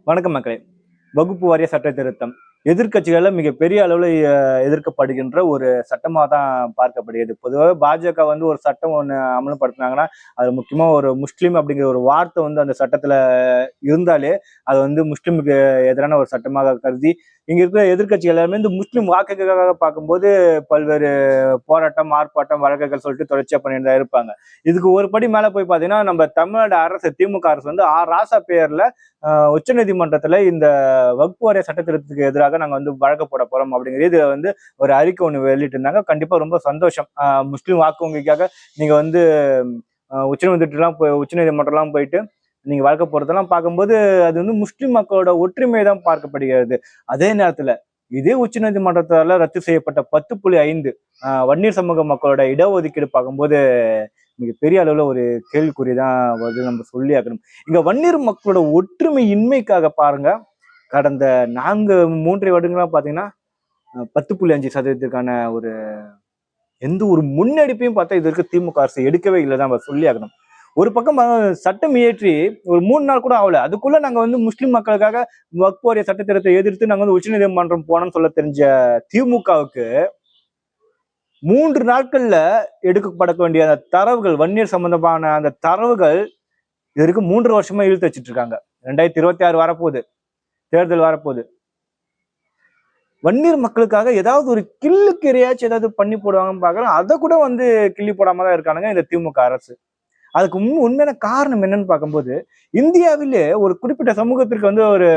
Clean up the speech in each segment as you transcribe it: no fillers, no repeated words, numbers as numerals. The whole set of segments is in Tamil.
வணக்கம் மக்களே. வகுப்பு வாரிய சட்ட திருத்தம் எதிர்கட்சிகள்ல மிகப்பெரிய அளவுல எதிர்க்கப்படுகின்ற ஒரு சட்டமாக தான் பார்க்கப்படுகிறது. பொதுவாக பாஜக வந்து ஒரு சட்டம் ஒண்ணு அமல்படுத்தினாங்கன்னா அது முக்கியமா ஒரு முஸ்லீம் அப்படிங்கிற ஒரு வார்த்தை வந்து அந்த சட்டத்துல இருந்தாலே அது வந்து முஸ்லீமுக்கு எதிரான ஒரு சட்டமாக கருதி இங்க இருக்கிற எதிர்கட்சிகள் எல்லாருமே இந்த முஸ்லீம் வாக்குகளுக்காக பார்க்கும்போது பல்வேறு போராட்டம், ஆர்ப்பாட்டம், வழக்குகள் சொல்லிட்டு தொடர்ச்சியா பண்ணிட்டு தான் இருப்பாங்க. இதுக்கு ஒரு படி மேல போய் பாத்தீங்கன்னா நம்ம தமிழ்நாடு அரசு, திமுக அரசு வந்து ராசா பேர்ல உச்ச நீதிமன்றத்துல இந்த வகுப்பு வாரிய சட்ட திருத்தத்துக்கு எதிராக நாங்க வந்து வழக்கு போட போறோம் அப்படிங்கிற இதுல வந்து ஒரு அறிக்கை ஒண்ணு வெளியிட்டு இருந்தாங்க. கண்டிப்பா ரொம்ப சந்தோஷம். முஸ்லீம் வாக்கு வங்கிக்காக நீங்க வந்து உச்சநீதிமன்றம் போயிட்டு நீங்க வழக்கு போறதெல்லாம் பார்க்கும்போது அது வந்து முஸ்லிம் மக்களோட ஒற்றுமை தான் பார்க்கப்படுகிறது. அதே நேரத்துல இதே உச்ச நீதிமன்றத்தால ரத்து செய்யப்பட்ட 10.5 வன்னியர் சமூக மக்களோட இடஒதுக்கீடு பார்க்கும்போது மிகப்பெரிய அளவுல ஒரு கேள்விக்குறிதான் வருது, நம்ம சொல்லி ஆகணும். இங்க வன்னியர் மக்களோட ஒற்றுமை இன்மைக்காக பாருங்க, கடந்த 3 வருடங்களா பாத்தீங்கன்னா 10.5% ஒரு எந்த ஒரு முன்னெடுப்பையும் பார்த்தா இது வரைக்கும் திமுக அரசு எடுக்கவே இல்லைதான் நம்ம சொல்லி ஆகணும். ஒரு பக்கம் சட்டம் இயற்றி ஒரு 3 நாள் கூட ஆகல, அதுக்குள்ள நாங்க வந்து முஸ்லிம் மக்களுக்காக வக்ஃப் வாரிய சட்ட திருத்தத்தை எதிர்த்து நாங்க வந்து உச்சநீதிமன்றம் போனோம்னு சொல்ல தெரிஞ்ச திமுகவுக்கு 3 நாட்கள்ல எடுக்கப்பட வேண்டிய அந்த தரவுகள், வன்னியர் சம்பந்தமான அந்த தரவுகள் இதற்கு 3 வருஷமா இழுத்து வச்சிட்டு இருக்காங்க. 2026 வரப்போகுது, தேர்தல் வரப்போகுது. வன்னியர் மக்களுக்காக ஏதாவது ஒரு கில்லுக்கு எதையாச்சும் ஏதாவது பண்ணி போடுவாங்கன்னு பாக்குறேன், அதை கூட வந்து கிள்ளி போடாம தான் இருக்கானுங்க இந்த திமுக அரசு. அதுக்கு உண்மையான காரணம் என்னன்னு பார்க்கும்போது, இந்தியாவிலே ஒரு குறிப்பிட்ட சமூகத்திற்கு வந்து ஒரு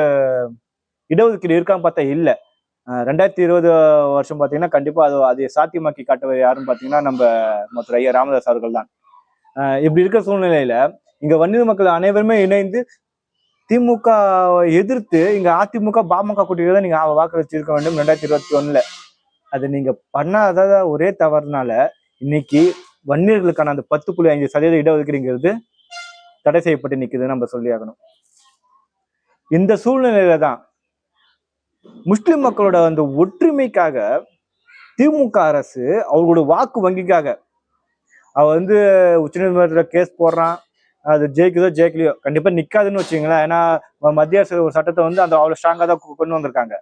இடஒதுக்கீடு இருக்கான்னு பார்த்தா இல்ல. 2020 வருஷம் பாத்தீங்கன்னா கண்டிப்பா அதை சாத்தியமாக்கி காட்டுவது யாருன்னு பாத்தீங்கன்னா நம்ம மற்ற ஐயா ராமதாஸ் அவர்கள் தான். இப்படி இருக்கிற சூழ்நிலையில இங்க வன்னியர் மக்கள் அனைவருமே இணைந்து திமுக எதிர்த்து இங்க அதிமுக பாமக கூட்டிட்டு தான் நீங்க வாக்கு வச்சிருக்க வேண்டும் 2021. அது நீங்க பண்ணாத ஒரே தவறுனால இன்னைக்கு வன்னியர்களுக்கான அந்த 10.5% இடஒதுக்கீடுங்கிறது தடை செய்யப்பட்டு நிக்குதுன்னு நம்ம சொல்லி ஆகணும். இந்த சூழ்நிலையில தான் முஸ்லிம் மக்களோட அந்த ஒற்றுமைக்காக திமுக அரசு அவங்களோட வாக்கு வங்கிக்காக அவ வந்து உச்சநீதிமன்றத்துல கேஸ் போடுறான், அது ஜெயிக்குதோ ஜெயிக்கலையோ கண்டிப்பா நிக்காதுன்னு வச்சுங்களேன். ஏன்னா மத்திய அரசு ஒரு சட்டத்தை வந்து அந்த அவ்வளவு ஸ்ட்ராங்கா தான் கொண்டு வந்திருக்காங்க.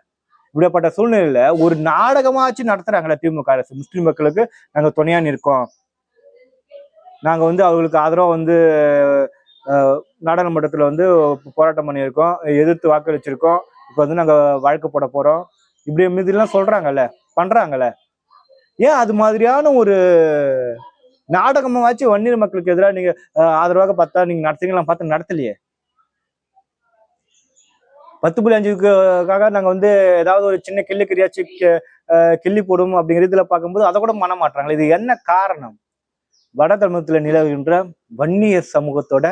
இப்படிப்பட்ட சூழ்நிலையில ஒரு நாடகமாச்சு நடத்துறாங்களே திமுக அரசு, முஸ்லிம் மக்களுக்கு நாங்க துணையா நிற்கோம், நாங்க வந்து அவங்களுக்கு ஆதரவா வந்து நாடாளுமன்றத்துல வந்து போராட்டம் பண்ணியிருக்கோம், எதிர்த்து வாக்களிச்சிருக்கோம், இப்ப வந்து நாங்க வழக்கு போட போறோம், இப்படி மீதெல்லாம் சொல்றாங்கல்ல, பண்றாங்கல்ல. ஏன் அது மாதிரியான ஒரு நாடகமாச்சு வன்னியர் மக்களுக்கு எதிராக நீங்க ஆதரவாக பார்த்தா நீங்க நடத்துங்களா? பார்த்து நடத்தலையே. 10.5க்காக நாங்க வந்து ஏதாவது ஒரு சின்ன கிள்ளிக்கறியாச்சு கிள்ளி போடும் அப்படிங்கிற இதுல பார்க்கும்போது அதை கூட பண்ண மாட்டாங்களே. இது என்ன காரணம்? வட தமிழகத்துல நிலவுகின்ற வன்னியர் சமூகத்தோட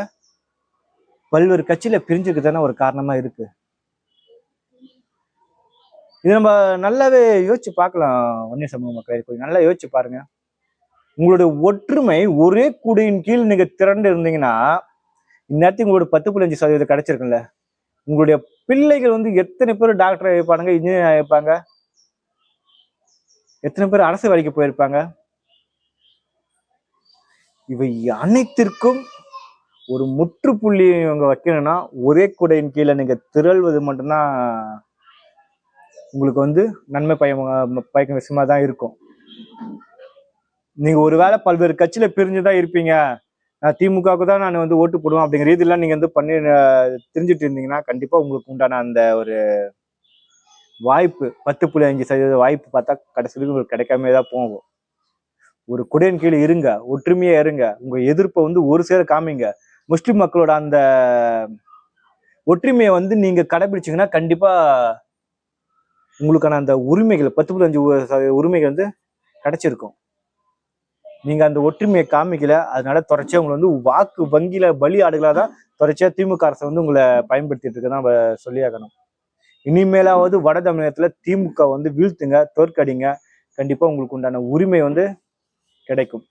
பல்வேறு கட்சியில பிரிஞ்சுக்குதானே ஒரு காரணமா இருக்கு. இது நம்ம நல்லாவே யோசிச்சு பார்க்கலாம். வன்னியர் சமூக மக்கள் கொஞ்சம் நல்லா யோசிச்சு பாருங்க. உங்களுடைய ஒற்றுமை ஒரே கூடையின் கீழ் நீங்க திரண்டு இருந்தீங்கன்னா இந்நேரத்துக்கு உங்களோட 10.5% கிடைச்சிருக்குல்ல. உங்களுடைய பிள்ளைகள் வந்து எத்தனை பேர் டாக்டர் ஆயிருப்பானுங்க, இன்ஜினியர் ஆயிருப்பாங்க, எத்தனை பேர் அரசு வேலைக்கு போயிருப்பாங்க. இவை அனைத்திற்கும் ஒரு முற்றுப்புள்ளி இவங்க வைக்கணும்னா ஒரே கூடையின் கீழே நீங்க திரள்வது மட்டும்தான் உங்களுக்கு வந்து நன்மை பயக்கும் விஷயமா தான் இருக்கும். நீங்க ஒருவேளை பல்வேறு கட்சியில பிரிஞ்சுதான் இருப்பீங்க, நான் திமுகவுக்கு தான் நான் வந்து ஓட்டு போடுவேன் அப்படிங்கிற ரீதியெல்லாம் நீங்க வந்து பண்ணி தெரிஞ்சுட்டு இருந்தீங்கன்னா கண்டிப்பா உங்களுக்கு உண்டான அந்த ஒரு வாய்ப்பு 10.5% வாய்ப்பு பார்த்தா கடைசிக்கு உங்களுக்கு கிடைக்காம தான் போகும். ஒரு குடையின் கீழே இருங்க, ஒற்றுமையா இருங்க, உங்க எதிர்ப்பை வந்து ஒரு சேர காமிங்க. முஸ்லிம் மக்களோட அந்த ஒற்றுமையை வந்து நீங்க கடைபிடிச்சீங்கன்னா கண்டிப்பா உங்களுக்கான அந்த உரிமைகள் 10.5% உரிமைகள் வந்து கிடைச்சிருக்கும். நீங்க அந்த ஒற்றுமையை காமிக்கல, அதனால தொடர்ச்சியா உங்களை வந்து வாக்கு வங்கியில பலி ஆடுகளா தான் தொடர்ச்சியா திமுக அரசு வந்து உங்களை பயன்படுத்திட்டு இருக்குதான் நம்ம சொல்லியாகணும். இனிமேலாவது வட தமிழகத்துல திமுக வந்து வீழ்த்துங்க, தோற்கடிங்க, கண்டிப்பா உங்களுக்கு உண்டான உரிமை வந்து கிடைக்கும்.